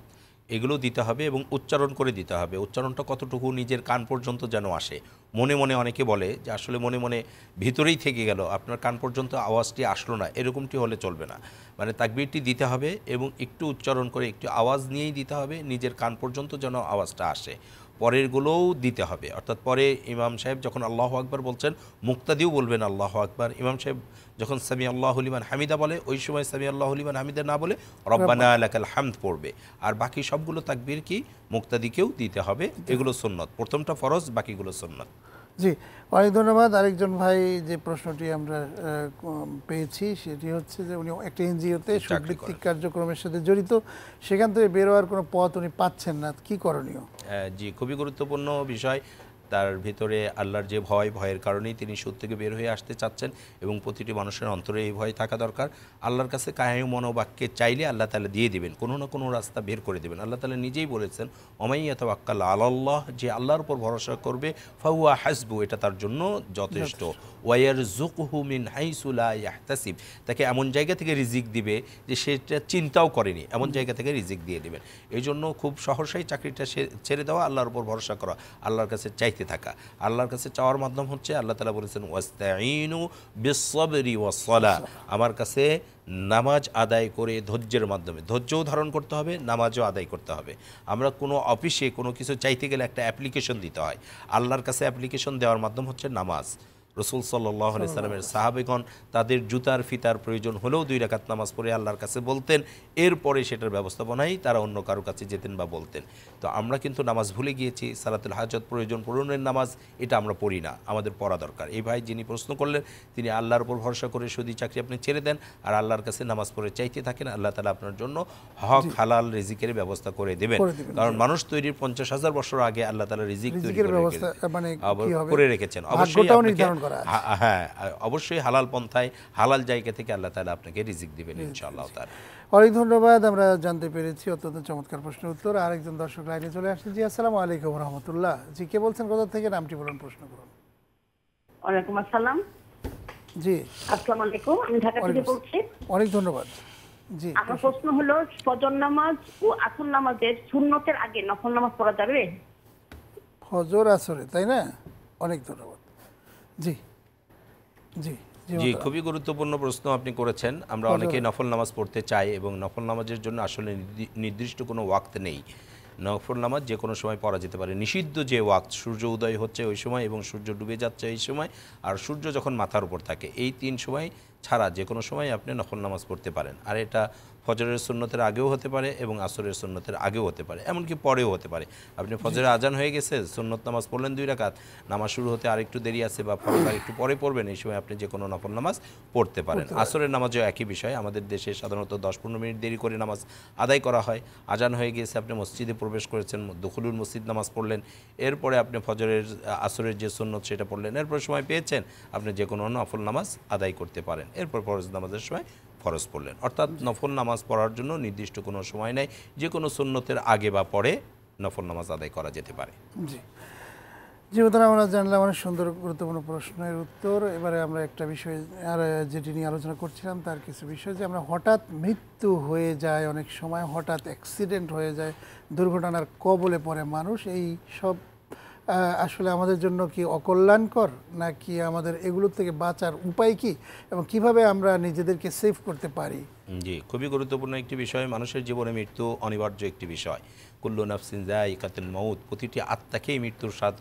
Speaker 2: এগুলো দিতে হবে এবং উচ্চারণ করে দিতে হবে। উচ্চারণটা কতটুকু নিজের কান পর্যন্ত যেন আসে। মনে মনে অনেকে বলে যে আসলে মনে মনে ভিতরেই থেকে গেল, আপনার কান পর্যন্ত আওয়াজটি আসলো না, এরকমটি হলে চলবে না। মানে তাকবীরটি দিতে হবে এবং একটু উচ্চারণ করে একটু আওয়াজ নিয়েই দিতে হবে, নিজের কান পর্যন্ত যেন আওয়াজটা আসে। পরেরগুলোও দিতে হবে, অর্থাৎ পরে ইমাম সাহেব যখন আল্লাহু আকবার বলছেন মুক্তাদিও বলবেন আল্লাহু আকবার। ইমাম সাহেব যখন সামি আল্লাহু লিমান হামিদা বলে ওই সময় সামি আল্লাহু লিমান হামিদা না বলে রব্বানা লাকাল হামদ পড়বে। আর বাকি সবগুলো তাকবীর কি মুক্তাদিকেও দিতে হবে, এগুলো সুন্নাত। প্রথমটা ফরজ, বাকিগুলো সুন্নাত।
Speaker 1: জি, অনেক ধন্যবাদ। আরেকজন ভাই যে প্রশ্নটি আমরা পেয়েছি সেটি হচ্ছে যে উনি একটা এনজিওতে সুদভিত্তিক কার্যক্রমের সাথে জড়িত, সেখান থেকে বের হওয়ার কোনো পথ উনি পাচ্ছেন না, কি করণীয়?
Speaker 2: জি, খুবই গুরুত্বপূর্ণ বিষয়। তার ভিতরে আল্লাহর যে ভয়, ভয়ের কারণেই তিনি সুদ থেকে বের হয়ে আসতে চাচ্ছেন এবং প্রতিটি মানুষের অন্তরে এই ভয় থাকা দরকার। আল্লাহর কাছে কায়ু মনোবাক্যে চাইলে আল্লাহ তাআলা দিয়ে দিবেন, কোনো না কোনো রাস্তা বের করে দেবেন। আল্লাহ তাআলা নিজেই বলেছেন, ওমাই ইয়াতাওয়াক্কাল আলাল্লাহ, যে আল্লাহর উপর ভরসা করবে, ফাহুয়া হাসবু, এটা তার জন্য যথেষ্ট। ওয়ারযুকহু মিন হাইসু লা ইয়াহতাসিব, তাকে এমন জায়গা থেকে রিজিক দিবে যে সেটা চিন্তাও করেনি, এমন জায়গা থেকে রিজিক দিয়ে দিবেন। এই জন্য খুব সহসাই চাকরিটা ছেড়ে দেওয়া, আল্লাহর উপর ভরসা করা, আল্লাহর কাছে চাইতে থাকা। আল্লাহর কাছে চাওয়ার মাধ্যম হচ্ছে আল্লাহ তাআলা বলেছেন, ওয়াস্তাঈনু বিস-সাবরি ওয়াস-সালাহ, আমার কাছে নামাজ আদায় করে ধৈর্যের মাধ্যমে, ধৈর্যও ধারণ করতে হবে, নামাজও আদায় করতে হবে। আমরা কোনো অফিসে কোনো কিছু চাইতে গেলে একটা অ্যাপ্লিকেশন দিতে হয়, আল্লাহর কাছে অ্যাপ্লিকেশন দেওয়ার মাধ্যম হচ্ছে নামাজ। রসুল সাল্লাল্লাহু আলাইহি সাল্লামের সাহাবেগণ তাদের জুতার ফিতার প্রয়োজন হলেও 2 রাকাত নামাজ পড়ে আল্লাহর কাছে বলতেন, এরপরে সেটার ব্যবস্থাপনায় তারা অন্য কারো কাছে যেতেন বা বলতেন। তো আমরা কিন্তু নামাজ ভুলে গিয়েছি, সালাতুল হাজত প্রয়োজন পূরণের নামাজ, এটা আমরা পড়ি না, আমাদের পড়া দরকার। এই ভাই যিনি প্রশ্ন করলেন, তিনি আল্লাহর উপর ভরসা করে শুধু চাকরি আপনি ছেড়ে দেন আর আল্লাহর কাছে নামাজ পড়ে চাইতে থাকেন, আল্লাহ তাআলা আপনার জন্য হক হালাল রিজিকের ব্যবস্থা করে দেবেন। কারণ মানুষ তৈরির 50,000 বছর আগে আল্লাহ তাআলা রিজিক তৈরি করে রেখেছেন। হ্যাঁ, অবশ্যই হালাল পন্থায়, হালাল জায়গা থেকে আল্লাহ তাআলা আপনাকে রিজিক দিবেন ইনশাআল্লাহ তাআলা।
Speaker 1: অনেক ধন্যবাদ, আমরা জানতে পেরেছি অত্যন্ত চমৎকার প্রশ্নের উত্তর। আরেকজন দর্শক লাইনে চলে আসছে। জি, আসসালামু আলাইকুম ওয়া রাহমাতুল্লাহ। জি, কে বলছেন, কোথা থেকে, নামটি বলুন, প্রশ্ন করুন।
Speaker 6: ওয়ালাইকুম আসসালাম।
Speaker 1: জি,
Speaker 6: আসসালামু আলাইকুম, আমি ঢাকা থেকে বলছি।
Speaker 1: অনেক ধন্যবাদ। জি,
Speaker 6: আমার প্রশ্ন হলো, ফজর নামাজ ও আসর নামাজের সুন্নতের আগে নফল নামাজ পড়া যাবে?
Speaker 1: ফজর আসরে, তাই না? অনেক ধন্যবাদ। জি জি
Speaker 2: জি, খুবই গুরুত্বপূর্ণ প্রশ্ন আপনি করেছেন। আমরা অনেকেই নফল নামাজ পড়তে চাই এবং নফল নামাজের জন্য আসলে নির্দিষ্ট কোনো ওয়াক্ত নেই। নফল নামাজ যে কোনো সময় পড়া যেতে পারে। নিষিদ্ধ যে ওয়াক্ত, সূর্য উদয় হচ্ছে ওই সময় এবং সূর্য ডুবে যাচ্ছে এই সময়, আর সূর্য যখন মাথার উপর থাকে, এই 3 সময় ছাড়া যে কোনো সময় আপনি নফল নামাজ পড়তে পারেন। আর এটা ফজরের সুন্নতের আগেও হতে পারে এবং আসরের সুন্নতের আগেও হতে পারে, এমনকি পরেও হতে পারে। আপনি ফজরের আজান হয়ে গেছে, সুন্নত নামাজ পড়লেন 2 রাকাত, নামাজ শুরু হতে আরেকটু দেরি আছে বা ফরজ আরেকটু পরে পড়বেন, এই সময় আপনি যে কোনো নফল নামাজ পড়তে পারেন। আসরের নামাজও একই বিষয়। আমাদের দেশে সাধারণত 10-15 মিনিট দেরি করে নামাজ আদায় করা হয়। আজান হয়ে গিয়েছে, আপনি মসজিদে প্রবেশ করেছেন, দুখুলুল মসজিদ নামাজ পড়লেন, এরপরে আপনি ফজরের আসরের যে সুন্নত সেটা পড়লেন, এরপর সময় পেয়েছেন, আপনি যে কোনো নফল নামাজ আদায় করতে পারেন। এরপর ফরজ নামাজের সময় ফরজ পড়লেন। অর্থাৎ নফল নামাজ পড়ার জন্য নির্দিষ্ট কোনো সময় নেই, যে কোনো সুন্নতের আগে বা পরে নফল নামাজ আদায় করা যেতে পারে।
Speaker 1: জি জি, আমরা জানলাম অনেক সুন্দর গুরুত্বপূর্ণ প্রশ্নের উত্তর। এবারে আমরা একটা বিষয় আর যেটি নিয়ে আলোচনা করছিলাম তার কিছু বিষয়, যে আমরা হঠাৎ মৃত্যু হয়ে যায়, অনেক সময় হঠাৎ অ্যাক্সিডেন্ট হয়ে যায়, দুর্ঘটনার কবলে পড়ে মানুষ, এই সব আসলে আমাদের জন্য কি অকল্যাণকর, নাকি আমাদের এগুলোর থেকে বাঁচার উপায় কি, এবং কিভাবে আমরা নিজেদেরকে সেভ করতে পারি?
Speaker 2: জি, খুবই গুরুত্বপূর্ণ একটি বিষয়। মানুষের জীবনে মৃত্যু অনিবার্য একটি বিষয়। কুল্লু নাফসিন যায়িকাতুল মাউত, প্রতিটি আত্মাকেই মৃত্যুর স্বাদ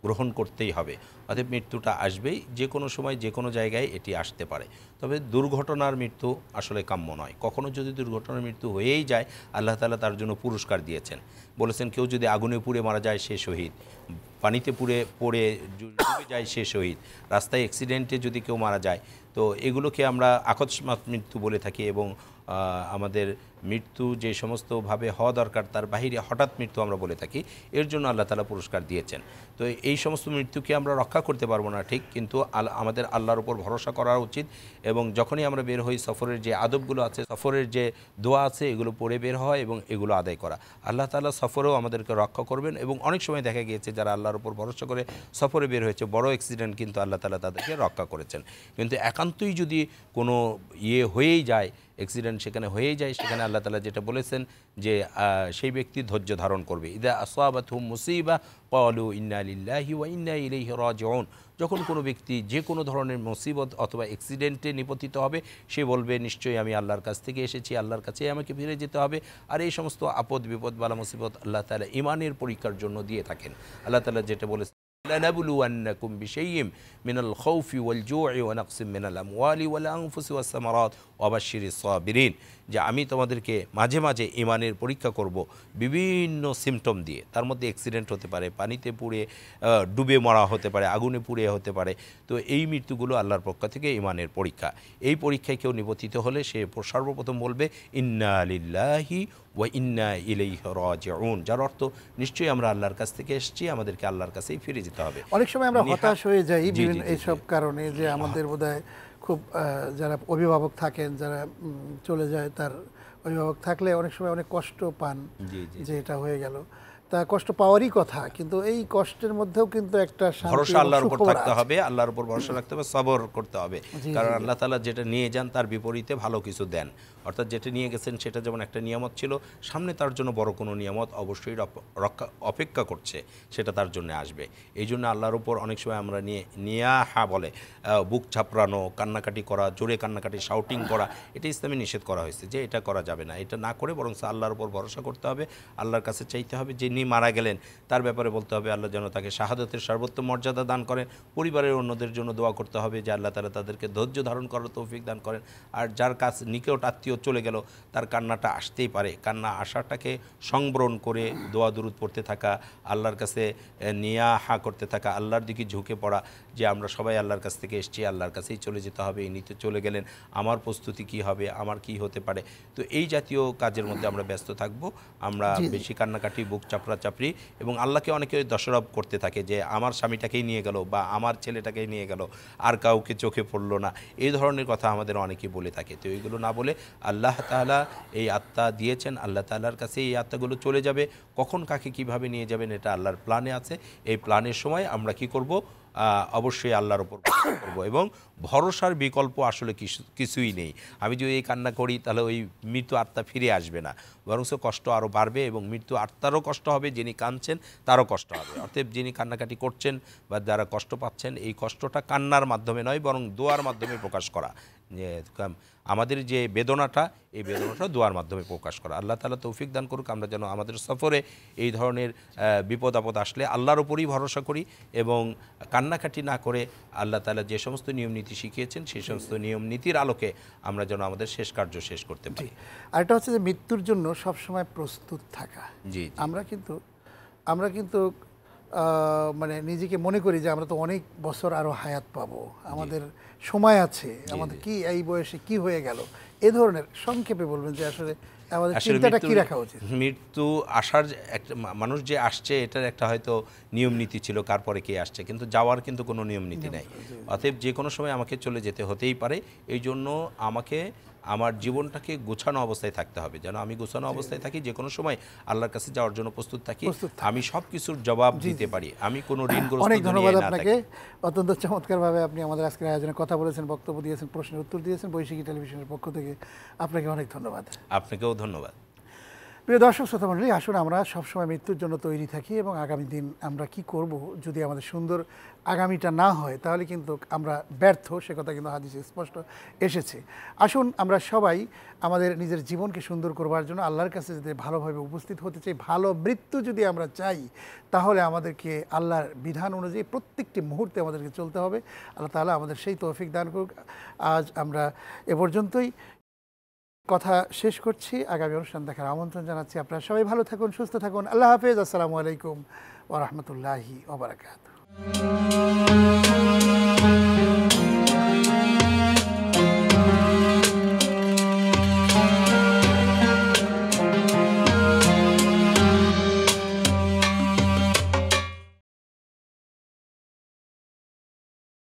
Speaker 2: গ্রহণ করতেই হবে। অতএব মৃত্যুটা আসবেই, যে কোনো সময় যে কোনো জায়গায় এটি আসতে পারে। তবে দুর্ঘটনার মৃত্যু আসলে কাম্য নয়। কখনো যদি দুর্ঘটনার মৃত্যু হয়েই যায়, আল্লাহ তাআলা তার জন্য পুরস্কার দিয়েছেন। বলেছেন, কেউ যদি আগুনে পুড়ে মারা যায় সে শহীদ, পানিতে পড়ে ডুবে যায় সে শহীদ, রাস্তায় অ্যাক্সিডেন্টে যদি কেউ মারা যায়, তো এগুলোকে আমরা আকস্মাৎ মৃত্যু বলে থাকি। এবং আমাদের মৃত্যু যে সমস্তভাবে হওয়া দরকার তার বাহিরে হঠাৎ মৃত্যু আমরা বলে থাকি, এর জন্য আল্লাহ তাআলা পুরস্কার দিয়েছেন। তো এই সমস্ত মৃত্যুকে আমরা রক্ষা করতে পারবো না ঠিক, কিন্তু আমাদের আল্লাহর উপর ভরসা করা উচিত। এবং যখনই আমরা বের হই, সফরের যে আদবগুলো আছে, সফরের যে দোয়া আছে, এগুলো পড়ে বের হয় এবং এগুলো আদায় করা। আল্লাহ তাআলা সফরেও আমাদেরকে রক্ষা করবেন। এবং অনেক সময় দেখা গিয়েছে যারা আল্লাহর উপর ভরসা করে সফরে বের হয়েছে, বড় অ্যাক্সিডেন্ট কিন্তু আল্লাহ তাআলা তাদেরকে রক্ষা করেছেন। কিন্তু একান্তই যদি কোনো হয়েই যায়, অ্যাক্সিডেন্ট সেখানে হয়েই যায়, সেখানে আল্লাহ তাআলা যেটা বলেছেন যে সেই ব্যক্তি ধৈর্য ধারণ করবে। ইদা আসাবাতহুম মুসিবা ক্বালু ইন্না লিল্লাহি ওয়া ইন্না ইলাইহি রাজিউন, যখন কোনো ব্যক্তি যে কোনো ধরনের মুসিবত অথবা অ্যাক্সিডেন্টে নিপতিত হবে, সে বলবে নিশ্চয়ই আমি আল্লাহর কাছ থেকে এসেছি, আল্লাহর কাছেই আমাকে ফিরে যেতে হবে। আর এই সমস্ত আপদ বিপদ বালা মুসিবত আল্লাহ তাআলা ঈমানের পরীক্ষার জন্য দিয়ে থাকেন। আল্লাহ তাআলা যেটা বলেছেন, লানাবলুওয়ান্নাকুম বিশাইইম মিনাল খাউফি ওয়াল জু'i ওয়া নাকসিম মিনাল আমওয়ালি ওয়াল আনফুসি ওয়াস সামারাত ওয়া বাশশিরিস সাবিরিন, যে আমি তোমাদেরকে মাঝে মাঝে ঈমানের পরীক্ষা করব বিভিন্ন সিমটম দিয়ে। তার মধ্যে অ্যাক্সিডেন্ট হতে পারে, পানিতে পুড়ে ডুবে মরা হতে পারে, আগুনে পুড়ে হতে পারে। তো এই মৃত্যুগুলো আল্লাহর পক্ষ থেকে ঈমানের পরীক্ষা। এই পরীক্ষায় কেউ নিবর্তিত হলে সে সর্বপ্রথম বলবে ইন্না লিল্লাহি ওয়া ইন্না ইলাইহি রাজিউন, যার অর্থ নিশ্চয়ই আমরা আল্লাহর কাছ থেকে এসেছি, আমাদেরকে আল্লাহর কাছেই ফিরে যেতে হবে।
Speaker 1: অনেক সময় আমরা হতাশ হয়ে যাই
Speaker 2: জি,
Speaker 1: বিভিন্ন
Speaker 2: জি, জি,
Speaker 1: এইসব কারণে, যে আমাদের বোধহয় খুব যারা অভিভাবক থাকেন, যারা চলে যায়, তার অভিভাবক থাকলে অনেক সময় অনেক কষ্ট পান
Speaker 2: জি, জি।
Speaker 1: যে এটা হয়ে গেল। তা কষ্ট পাওয়ারই কথা, কিন্তু এই কষ্টের মধ্যেও কিন্তু একটা শান্তি
Speaker 2: ভরসা
Speaker 1: এবং
Speaker 2: আল্লাহর উপর
Speaker 1: সুখবর
Speaker 2: থাকতে
Speaker 1: আছে।
Speaker 2: হবে, আল্লাহর উপর ভরসা রাখতে হবে, সবর করতে হবে।
Speaker 1: জি,
Speaker 2: কারণ
Speaker 1: জি।
Speaker 2: আল্লাহ তাআলা যেটা নিয়ে যান তার বিপরীতে ভালো কিছু দেন। অর্থাৎ যেটা নিয়ে গেছেন সেটা যেমন একটা নিয়ামত ছিল, সামনে তার জন্য বড় কোনো নিয়ামত অবশ্যই অপেক্ষা করছে, সেটা তার জন্য আসবে। এই জন্য আল্লাহর উপর অনেক সময় আমরা নিয়াহা বলে বুক ছাপড়ানো, কান্নাকাটি করা, জোরে কান্নাকাটি, শাউটিং করা, এটা ইসলামে নিষেধ করা হয়েছে যে এটা করা যাবে না। এটা না করে বরং আল্লাহর উপর ভরসা করতে হবে, আল্লাহর কাছে চাইতে হবে। যিনি মারা গেলেন তার ব্যাপারে বলতে হবে আল্লাহ যেন তাকে শাহাদাতের সর্বোত্তম মর্যাদা দান করেন। পরিবারের অন্যদের জন্য দোয়া করতে হবে যে আল্লাহ তাআলা তাদেরকে ধৈর্য ধারণ করার তৌফিক দান করেন। আর যার কাছ নিকট আত্মীয় চলে গেল, তার কান্নাটা আসতেই পারে, কান্না আসাটাকে সংবরণ করে দোয়া দুরুদ পড়তে থাকা, আল্লাহর কাছে নিয়াহা করতে থাকা, আল্লাহর দিকে ঝুঁকে পড়া যে আমরা সবাই আল্লাহর কাছ থেকে এসেছি, আল্লাহর কাছেই চলে যেতে হবে, ইনি তো চলে গেলেন, আমার প্রস্তুতি কি হবে, আমার কি হতে পারে। তো এই জাতীয় কাজের মধ্যে আমরা ব্যস্ত থাকব। আমরা বেশি কান্নাকাটি, বুক চাপড়া চাপড়ি, এবং আল্লাহকে অনেকে দোষারোপ করতে থাকে যে আমার স্বামীটাকেই নিয়ে গেল বা আমার ছেলেটাকেই নিয়ে গেল, আর কাউকে চোখে পড়লো না, এই ধরনের কথা আমাদের অনেকেই বলে থাকে। তো এইগুলো না বলে আল্লাহ তাআলা এই আত্মা দিয়েছেন, আল্লাহ তাআলার কাছে এই আত্মাগুলো চলে যাবে। কখন কাকে কিভাবে নিয়ে যাবেন এটা আল্লাহর প্ল্যানে আছে। এই প্ল্যানের সময় আমরা কি করব? অবশ্যই আল্লাহর ওপর ভরসা করব, এবং ভরসার বিকল্প আসলে কিছুই নেই। আমি যদি এই কান্না করি তাহলে ওই মৃত্যু আত্মা ফিরে আসবে না, বরং কষ্ট আরও বাড়বে, এবং মৃত্যু আত্মারও কষ্ট হবে, যিনি কাঁদছেন তারও কষ্ট হবে। অর্থাৎ যিনি কান্নাকাটি করছেন বা যারা কষ্ট পাচ্ছেন, এই কষ্টটা কান্নার মাধ্যমে নয় বরং দোয়ার মাধ্যমে প্রকাশ করা। যে আমাদের যে বেদনাটা, এই বেদনাটা দোয়ার মাধ্যমে প্রকাশ করা। আল্লাহ তাআলা তৌফিক দান করুক, আমরা যেন আমাদের সফরে এই ধরনের বিপদ আপদ আসলে আল্লাহর উপরই ভরসা করি, এবং কান্নাকাটি না করে আল্লাহ তাআলা যে সমস্ত নিয়ম নীতি শিখিয়েছেন সেই সমস্ত নিয়ম নীতির আলোকে আমরা যেন আমাদের শেষ কার্য শেষ করতে পারি।
Speaker 1: আরেকটা হচ্ছে যে মৃত্যুর জন্য সবসময় প্রস্তুত থাকা।
Speaker 2: জি,
Speaker 1: আমরা কিন্তু মানে নিজেকে মনে করি যে আমরা তো অনেক বছর আরো হায়াত পাবো, আমাদের সময় আছে, আমাদের কি এই বয়সে কি হয়ে গেল, এ ধরনের সংক্ষেপে বলবেন যে আসলে আমাদের চিন্তাটা কি রাখা উচিত?
Speaker 2: মৃত্যু আসার একটা মানুষ যে আসছে এটার একটা হয়তো নিয়ম নীতি ছিল, কার পরে কে আসছে, কিন্তু যাওয়ার কিন্তু কোনো নিয়ম নীতি নেই। অতএব যে কোনো সময় আমাকে চলে যেতে হতেই পারে। এই জন্য আমাকে আমার জীবনটাকে গোছানো অবস্থায় থাকতে হবে, যেন আমি গোছানো অবস্থায় থাকি, যে কোনো সময় আল্লাহর কাছে যাওয়ার জন্য প্রস্তুত থাকি, আমি সব কিছুর জবাব দিতে পারি, আমি কোনো ঋণগ্রস্ত
Speaker 1: অনেক ধন্যবাদ
Speaker 2: দুনিয়ায় না
Speaker 1: আপনাকে।
Speaker 2: থাকি।
Speaker 1: অত্যন্ত চমৎকারভাবে আপনি আমাদের আজকের আয়োজনে কথা বলেছেন, বক্তব্য দিয়েছেন, প্রশ্নের উত্তর দিয়েছেন। বৈশাখী টেলিভিশনের পক্ষ থেকে আপনাকে অনেক ধন্যবাদ।
Speaker 2: আপনাকেও ধন্যবাদ।
Speaker 1: প্রিয় দর্শক শ্রোতা মণ্ডলী, আসুন আমরা সবসময় মৃত্যুর জন্য তৈরি থাকি, এবং আগামী দিন আমরা কি করব যদি আমাদের সুন্দর আগামীটা না হয় তাহলে কিন্তু আমরা ব্যর্থ, সে কথা কিন্তু হাদিসে স্পষ্ট এসেছে। আসুন আমরা সবাই আমাদের নিজের জীবনকে সুন্দর করবার জন্য আল্লাহর কাছে যদি ভালোভাবে উপস্থিত হতে চাই, ভালো মৃত্যু যদি আমরা চাই, তাহলে আমাদেরকে আল্লাহর বিধান অনুযায়ী প্রত্যেকটি মুহূর্তে আমাদেরকে চলতে হবে। আল্লাহ তাআলা আমাদের সেই তৌফিক দান করুক। আজ আমরা এ পর্যন্তই কথা শেষ করছি। আগামী অনুষ্ঠান দেখার আমন্ত্রণ জানাচ্ছি। আপনারা সবাই ভালো থাকুন, সুস্থ থাকুন। আল্লাহ হাফেজ। আসসালামু আলাইকুম ওয়া রাহমাতুল্লাহি ওয়া বারাকাতুহু।